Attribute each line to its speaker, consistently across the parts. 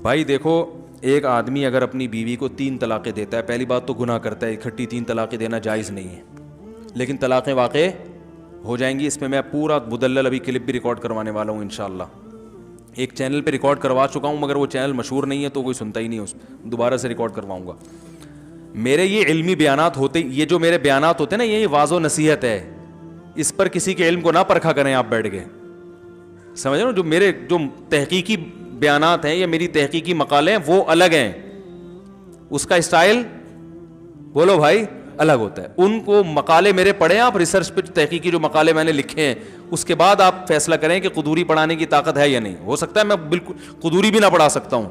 Speaker 1: بھائی دیکھو، ایک آدمی اگر اپنی بیوی کو 3 طلاقیں دیتا ہے، پہلی بات تو گناہ کرتا ہے، اکٹھی 3 طلاقیں دینا جائز نہیں ہے، لیکن طلاقیں واقع ہو جائیں گی. اس میں پورا مدلل ابھی کلپ بھی ریکارڈ کروانے والا ہوں انشاءاللہ. ایک چینل پہ ریکارڈ کروا چکا ہوں، مگر وہ چینل مشہور نہیں ہے تو کوئی سنتا ہی نہیں ہے، دوبارہ سے ریکارڈ کرواؤں گا. میرے یہ علمی بیانات ہوتے، یہ جو میرے بیانات ہوتے ہیں نا، یہ واضح و نصیحت ہے، اس پر کسی کے علم کو نہ پرکھا کریں آپ بیٹھ کے، سمجھ رہے ہو. جو میرے جو تحقیقی بیانات ہیں یا میری تحقیقی مقالے ہیں وہ الگ ہیں، اس کا اسٹائل بولو بھائی الگ ہوتا ہے. ان کو مقالے میرے پڑھیں آپ، ریسرچ پہ تحقیقی جو مقالے میں نے لکھے ہیں، اس کے بعد آپ فیصلہ کریں کہ قدوری پڑھانے کی طاقت ہے یا نہیں. ہو سکتا ہے میں بالکل قدوری بھی نہ پڑھا سکتا ہوں،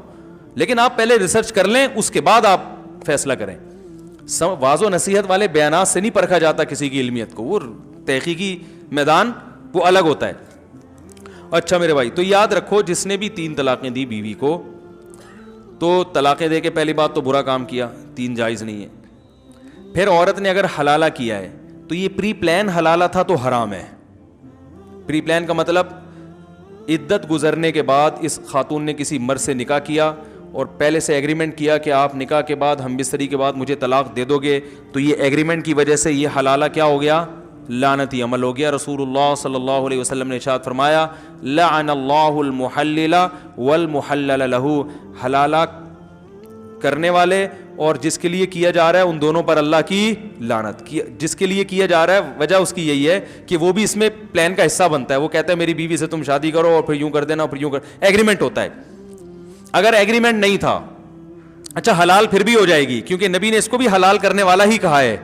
Speaker 1: لیکن آپ پہلے ریسرچ کر لیں، اس کے بعد آپ فیصلہ کریں. واضح و نصیحت والے بیانات سے نہیں پرکھا جاتا کسی کی علمیت کو، وہ تحقیقی میدان وہ الگ ہوتا ہے. اچھا میرے بھائی، تو یاد رکھو جس نے بھی 3 طلاقیں دی بیوی کو، تو طلاقیں دے کے پہلی بات تو برا کام کیا، 3 جائز نہیں ہے. پھر عورت نے اگر حلالہ کیا ہے تو یہ پری پلان حلالہ تھا تو حرام ہے. پری پلان کا مطلب عدت گزرنے کے بعد اس خاتون نے کسی مرد سے نکاح کیا اور پہلے سے ایگریمنٹ کیا کہ آپ نکاح کے بعد ہم بستری کے بعد مجھے طلاق دے دو گے، تو یہ ایگریمنٹ کی وجہ سے یہ حلالہ کیا ہو گیا؟ لعنتی عمل ہو گیا. رسول اللہ صلی اللہ علیہ وسلم نے ارشاد فرمایا لعن اللہ المحلل والمحلل له، حلالہ کرنے والے اور جس کے لیے کیا جا رہا ہے ان دونوں پر اللہ کی لعنت. جس کے لیے کیا جا رہا ہے وجہ اس کی یہی ہے کہ وہ بھی اس میں پلان کا حصہ بنتا ہے. وہ کہتا ہے میری بیوی سے تم شادی کرو اور پھر یوں کر دینا اور پھر یوں کر، ایگریمنٹ ہوتا ہے. اگر ایگریمنٹ نہیں تھا، اچھا حلال پھر بھی ہو جائے گی، کیونکہ نبی نے اس کو بھی حلال کرنے والا ہی کہا ہے.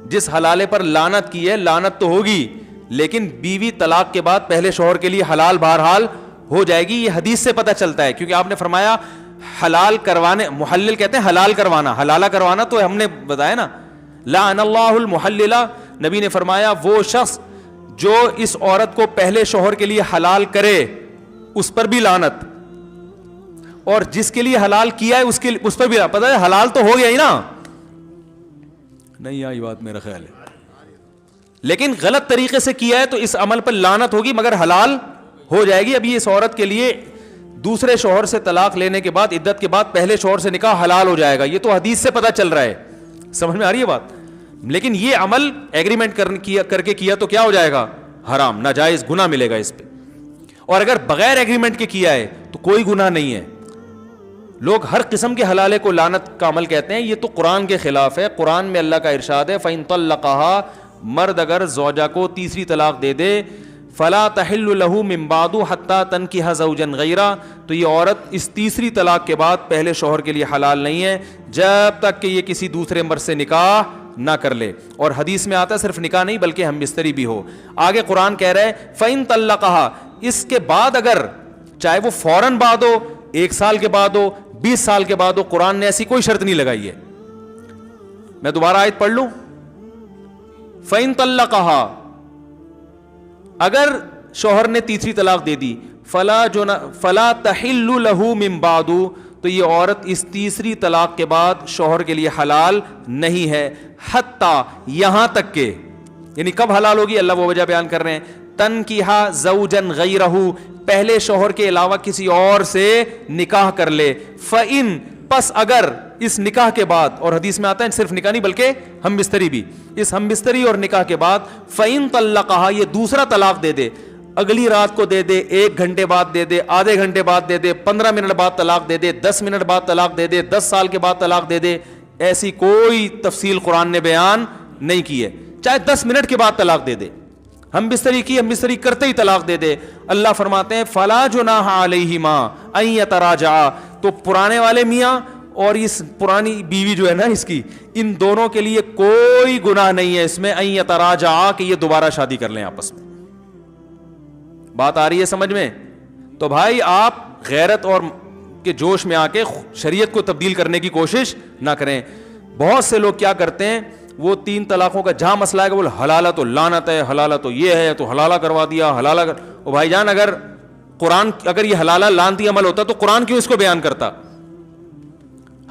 Speaker 1: جس حلالے پر لعنت کی ہے لعنت تو ہوگی، لیکن بیوی طلاق کے بعد پہلے شوہر کے لیے حلال بہرحال ہو جائے گی. یہ حدیث سے پتہ چلتا ہے، کیونکہ آپ نے فرمایا حلال کروانے، محلل کہتے ہیں حلال کروانا، حلالہ کروانا تو ہم نے بتایا نا، لعن اللہ المحلل، نبی نے فرمایا وہ شخص جو اس عورت کو پہلے شوہر کے لیے حلال کرے اس پر بھی لعنت، اور جس کے لیے حلال کیا ہے اس پر بھی پتہ ہے حلال تو ہو گیا ہی نا. نہیں آئی بات میرا خیال ہے، لیکن غلط طریقے سے کیا ہے تو اس عمل پر لعنت ہوگی مگر حلال ہو جائے گی. ابھی اس عورت کے لیے دوسرے شوہر سے طلاق لینے کے بعد عدت کے بعد پہلے شوہر سے نکاح حلال ہو جائے گا، یہ تو حدیث سے پتہ چل رہا ہے. سمجھ میں آ رہی ہے بات؟ لیکن یہ عمل ایگریمنٹ کر کے کیا تو کیا ہو جائے گا؟ حرام، ناجائز، گناہ ملے گا اس پہ. اور اگر بغیر ایگریمنٹ کے کیا ہے تو کوئی گناہ نہیں ہے. لوگ ہر قسم کے حلالے کو لعنت کا عمل کہتے ہیں، یہ تو قرآن کے خلاف ہے. قرآن میں اللہ کا ارشاد ہے فَإِن طَلَّقَهَا، مرد اگر زوجہ کو تیسری طلاق دے دے، فَلَا تَحِلُّ لَهُ مِن بَعْدُ حَتَّى تَنكِحَ زَوْجًا غَيْرَهُ، تو یہ عورت اس تیسری طلاق کے بعد پہلے شوہر کے لیے حلال نہیں ہے جب تک کہ یہ کسی دوسرے مرد سے نکاح نہ کر لے. اور حدیث میں آتا ہے صرف نکاح نہیں بلکہ ہم بستری بھی ہو. آگے قرآن کہہ رہا ہے فَإِن طَلَّقَهَا، اس کے بعد اگر چاہے وہ فوراً بعد ہو، 1 سال کے بعد ہو، 20 سال کے بعد ہو، قرآن نے ایسی کوئی شرط نہیں لگائی ہے. میں دوبارہ آیت پڑھ لوں، فَإِن طَلَّقَهَا، اگر شوہر نے تیسری طلاق دے دی، فَلَا تَحِلُّ لَهُ مِن بَعْدُ، تو یہ عورت اس تیسری طلاق کے بعد شوہر کے لیے حلال نہیں ہے، حتیٰ، یہاں تک کہ، یعنی کب حلال ہوگی اللہ وہ وجہ بیان کر رہے ہیں، تنکیحا زوجن غیرہ، پہلے شوہر کے علاوہ کسی اور سے نکاح کر لے. فَإِن، پس اگر اس نکاح کے بعد، اور حدیث میں آتا ہے صرف نکاح نہیں بلکہ ہم بستری بھی، اس ہم بستری اور نکاح کے بعد فَإِن طَلَّقَهَا، یہ دوسرا طلاق دے دے، اگلی رات کو دے دے، 1 گھنٹے بعد دے دے، آدھے گھنٹے بعد دے دے، 15 منٹ بعد طلاق دے دے، 10 منٹ بعد طلاق دے دے، 10 سال کے بعد طلاق دے دے، ایسی کوئی تفصیل قرآن نے بیان نہیں کی ہے. چاہے 10 منٹ کے بعد طلاق دے دے، ہم بستری کی، ہم بستری کرتے ہی طلاق دے دے، اللہ فرماتے ہیں فَلَا جُنَاحَ عَلَيْهِمَا أَن يَتَرَاجَعَا، تو پرانے والے میاں اور اس پرانی بیوی جو ہے نا اس کی، ان دونوں کے لیے کوئی گناہ نہیں ہے اس میں أن يَتَرَاجَعَا، کہ یہ دوبارہ شادی کر لیں آپس میں. بات آ رہی ہے سمجھ میں؟ تو بھائی آپ غیرت اور کے جوش میں آ کے شریعت کو تبدیل کرنے کی کوشش نہ کریں. بہت سے لوگ کیا کرتے ہیں، وہ 3 طلاقوں کا جہاں مسئلہ ہے کہ وہ حلالہ تو لعنت ہے، حلالہ تو یہ ہے، تو حلالہ کروا دیا، حلالہ او بھائی جان، اگر قرآن، اگر یہ حلالہ لعنتی عمل ہوتا تو قرآن کیوں اس کو بیان کرتا؟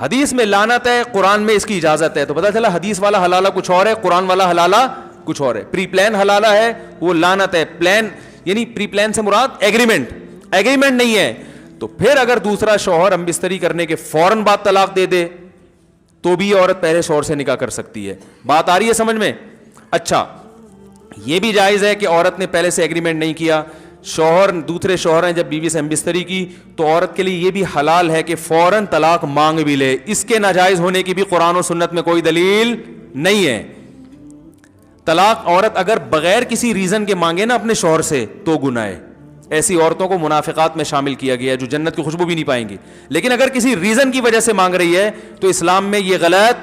Speaker 1: حدیث میں لعنت ہے، قرآن میں اس کی اجازت ہے، تو پتہ چلا حدیث والا حلالہ کچھ اور ہے، قرآن والا حلالہ کچھ اور ہے. پری پلان حلالہ ہے وہ لعنت ہے، پلان یعنی پری پلان سے مراد ایگریمنٹ نہیں ہے. تو پھر اگر دوسرا شوہر ہم بستری کرنے کے فوراً بعد طلاق دے دے تو بھی عورت پہلے شوہر سے نکاح کر سکتی ہے. بات آ رہی ہے سمجھ میں؟ اچھا یہ بھی جائز ہے کہ عورت نے پہلے سے ایگریمنٹ نہیں کیا, دوسرے شوہر نے جب بیوی سے ہم بستری کی تو عورت کے لیے یہ بھی حلال ہے کہ فوراً طلاق مانگ بھی لے. اس کے ناجائز ہونے کی بھی قرآن و سنت میں کوئی دلیل نہیں ہے. طلاق عورت اگر بغیر کسی ریزن کے مانگے نا اپنے شوہر سے تو گناہ ہے. ایسی عورتوں کو منافقات میں شامل کیا گیا ہے جو جنت کی خوشبو بھی نہیں پائیں گی. لیکن اگر کسی ریزن کی وجہ سے مانگ رہی ہے تو اسلام میں یہ غلط,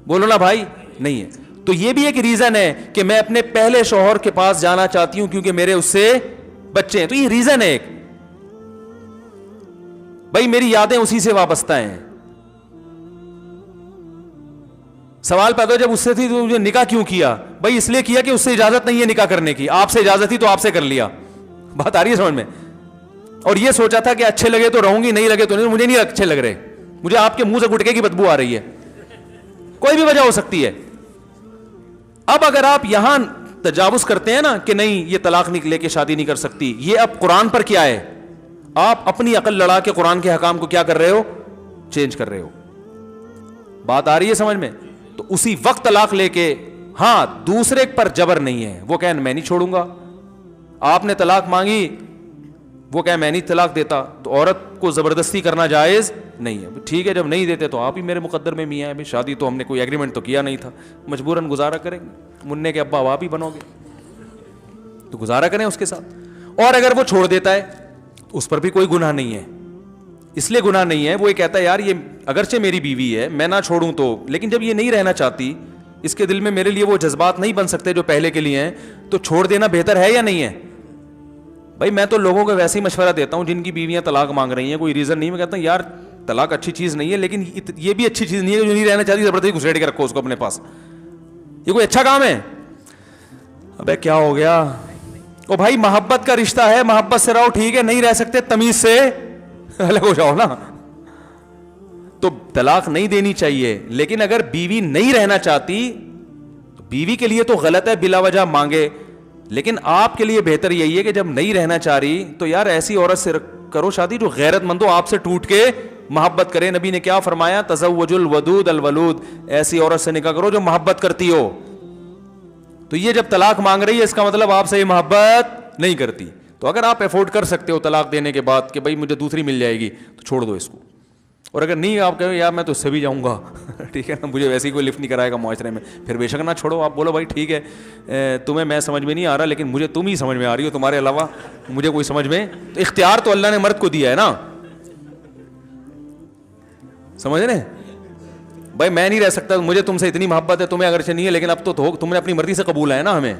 Speaker 1: بولو نا بھائی, نہیں ہے. تو یہ بھی ایک ریزن ہے کہ میں اپنے پہلے شوہر کے پاس جانا چاہتی ہوں کیونکہ میرے اس سے بچے ہیں, تو یہ ریزن ہے ایک, بھائی میری یادیں اسی سے وابستہ ہیں. سوال پیدا ہو جب اس سے تھی تو مجھے نکاح کیوں کیا؟ بھائی اس لیے کیا کہ اس سے اجازت نہیں ہے نکاح کرنے کی, آپ سے اجازت تھی تو آپ سے کر لیا. بات آ رہی ہے سمجھ میں؟ اور یہ سوچا تھا کہ اچھے لگے تو رہوں گی, نہیں لگے تو نہیں, مجھے نہیں اچھے لگ رہے, مجھے آپ کے منہ سے گٹکے کی بدبو آ رہی ہے, کوئی بھی وجہ ہو سکتی ہے. اب اگر آپ یہاں تجاوز کرتے ہیں نا کہ نہیں یہ طلاق لے کے شادی نہیں کر سکتی, یہ اب قرآن پر کیا ہے؟ آپ اپنی عقل لڑا کے قرآن کے حکام کو کیا کر رہے ہو؟ چینج کر رہے ہو. بات آ رہی ہے سمجھ میں؟ تو اسی وقت طلاق لے کے, ہاں دوسرے پر جبر نہیں ہے, وہ کہیں میں نہیں چھوڑوں گا. آپ نے طلاق مانگی, وہ کہیں میں نہیں طلاق دیتا, تو عورت کو زبردستی کرنا جائز نہیں ہے. ٹھیک ہے جب نہیں دیتے تو آپ ہی میرے مقدر میں میاں ہیں, شادی تو ہم نے کوئی ایگریمنٹ تو کیا نہیں تھا, مجبوراً گزارا کریں گے, مننے کے ابا آپ ہی بنو گے تو گزارا کریں اس کے ساتھ. اور اگر وہ چھوڑ دیتا ہے اس پر بھی کوئی گناہ نہیں ہے. اس لیے گناہ نہیں ہے, وہ یہ کہتا ہے یار یہ اگرچہ میری بیوی ہے میں نہ چھوڑوں تو, لیکن جب یہ نہیں رہنا چاہتی, اس کے دل میں میرے لیے وہ جذبات نہیں بن سکتے جو پہلے کے لیے ہیں, تو چھوڑ دینا بہتر ہے یا نہیں ہے؟ بھائی میں تو لوگوں کو ویسے ہی مشورہ دیتا ہوں جن کی بیویاں طلاق مانگ رہی ہیں, کوئی ریزن نہیں, میں کہتا ہوں یار طلاق اچھی چیز نہیں ہے, لیکن یہ بھی اچھی چیز نہیں ہے جو نہیں رہنا چاہتی زبردستی گھسیٹ کے رکھو اس کو اپنے پاس, یہ کوئی اچھا کام ہے؟ ابے کیا ہو گیا؟ او بھائی محبت کا رشتہ ہے, محبت سے رہو, ٹھیک ہے, نہیں رہ سکتے تمیز سے الگ ہو جاؤ نا. تو طلاق نہیں دینی چاہیے, لیکن اگر بیوی نہیں رہنا چاہتی تو بیوی کے لیے تو غلط ہے بلا وجہ مانگے, لیکن آپ کے لیے بہتر یہی ہے کہ جب نہیں رہنا چاہ رہی تو یار ایسی عورت سے کرو شادی جو غیرت مند ہو, آپ سے ٹوٹ کے محبت کرے. نبی نے کیا فرمایا؟ تزوج الودود الولود, ایسی عورت سے نکاح کرو جو محبت کرتی ہو. تو یہ جب طلاق مانگ رہی ہے اس کا مطلب آپ سے یہ محبت نہیں کرتی. تو اگر آپ افورڈ کر سکتے ہو طلاق دینے کے بعد کہ بھائی مجھے دوسری مل جائے گی تو چھوڑ دو اس کو, اور اگر نہیں آپ کہو یار میں تو اس سے بھی جاؤں گا ٹھیک ہے نا, مجھے ویسے ہی کوئی لفٹ نہیں کرائے گا معاشرے میں, پھر بے شک نہ چھوڑو. آپ بولو بھائی ٹھیک ہے تمہیں میں سمجھ میں نہیں آ رہا لیکن مجھے تم ہی سمجھ میں آ رہی ہو, تمہارے علاوہ مجھے کوئی سمجھ میں, تو اختیار تو اللہ نے مرد کو دیا ہے نا, سمجھ رہے بھائی میں نہیں رہ سکتا, مجھے تم سے اتنی محبت ہے, تمہیں اگرچہ نہیں ہے لیکن اب تو تم نے اپنی مرضی سے قبول ہے نا ہمیں,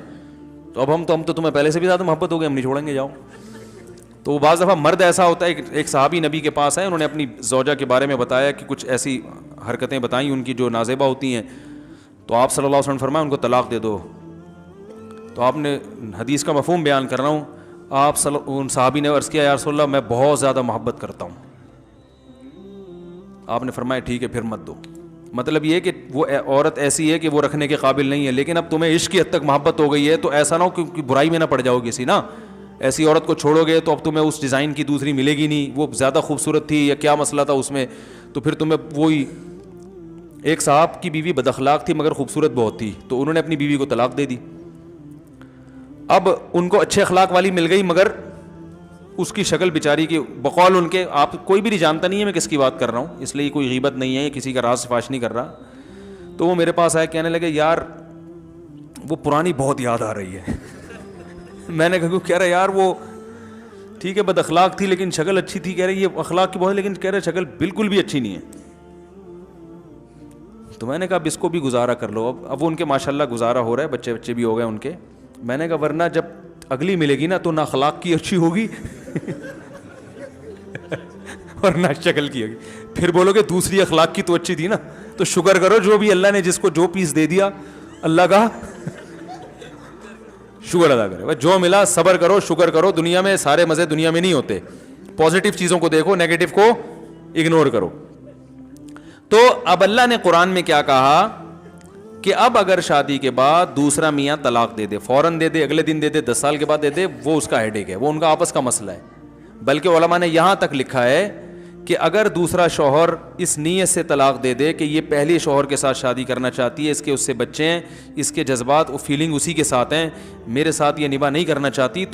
Speaker 1: تو اب ہم تو تمہیں پہلے سے بھی زیادہ محبت ہو گئی, ہم نہیں چھوڑیں گے, جاؤ. تو بعض دفعہ مرد ایسا ہوتا ہے, ایک صحابی نبی کے پاس ہے, انہوں نے اپنی زوجہ کے بارے میں بتایا کہ کچھ ایسی حرکتیں بتائیں ان کی جو نازیبہ ہوتی ہیں, تو آپ صلی اللہ علیہ وسلم فرمایا ان کو طلاق دے دو. تو آپ نے حدیث کا مفہوم بیان کر رہا ہوں, آپ ان صحابی نے عرض کیا یا رسول اللہ میں بہت زیادہ محبت کرتا ہوں. آپ نے فرمایا ٹھیک ہے پھر مت دو. مطلب یہ کہ وہ عورت ایسی ہے کہ وہ رکھنے کے قابل نہیں ہے, لیکن اب تمہیں عشق کی حد تک محبت ہو گئی ہے تو ایسا نہ ہو کہ برائی میں نہ پڑ جاؤ کسی نا. ایسی عورت کو چھوڑو گے تو اب تمہیں اس ڈیزائن کی دوسری ملے گی نہیں, وہ زیادہ خوبصورت تھی یا کیا مسئلہ تھا اس میں, تو پھر تمہیں وہی. ایک صاحب کی بیوی بد اخلاق تھی مگر خوبصورت بہت تھی, تو انہوں نے اپنی بیوی کو طلاق دے دی. اب ان کو اچھے اخلاق والی مل گئی مگر اس کی شکل بیچاری کی بقول ان کے, آپ کوئی بھی نہیں جانتا نہیں ہے میں کس کی بات کر رہا ہوں, اس لیے کوئی غیبت نہیں ہے, کسی کا راز فاش نہیں کر رہا. تو وہ میرے پاس آئے, کہنے لگے یار وہ پرانی بہت یاد آ رہی ہے. میں نے کہہ رہا یار وہ ٹھیک ہے بد اخلاق تھی لیکن شکل اچھی تھی. کہہ رہے یہ اخلاق کی بہت, لیکن کہہ رہے شکل بالکل بھی اچھی نہیں ہے. تو میں نے کہا اب اس کو بھی گزارا کر لو. اب وہ ان کے ماشاءاللہ گزارا ہو رہا ہے, بچے بھی ہو گئے ان کے. میں نے کہا ورنہ جب اگلی ملے گی نا تو نہ اخلاق کی اچھی ہوگی اور نہ شکل کی ہوگی, پھر بولو کہ دوسری اخلاق کی تو اچھی تھی نا. تو شکر کرو جو بھی اللہ نے جس کو جو پیس دے دیا اللہ کا شکر ادا کرے. جو ملا صبر کرو, شکر کرو. دنیا میں سارے مزے دنیا میں نہیں ہوتے, پازیٹیو چیزوں کو دیکھو, نیگیٹو کو اگنور کرو. تو اب اللہ نے قرآن میں کیا کہا کہ اب اگر شادی کے بعد دوسرا میاں طلاق دے دے, فوراً دے دے, اگلے دن دے دے, 10 سال کے بعد دے دے, وہ اس کا ہیڈیک ہے, وہ ان کا آپس کا مسئلہ ہے. بلکہ علماء نے یہاں تک لکھا ہے کہ اگر دوسرا شوہر اس نیت سے طلاق دے دے کہ یہ پہلے شوہر کے ساتھ شادی کرنا چاہتی ہے, اس سے بچے ہیں, اس کے جذبات و فیلنگ اسی کے ساتھ ہیں, میرے ساتھ یہ نباہ نہیں کرنا چاہتی, تو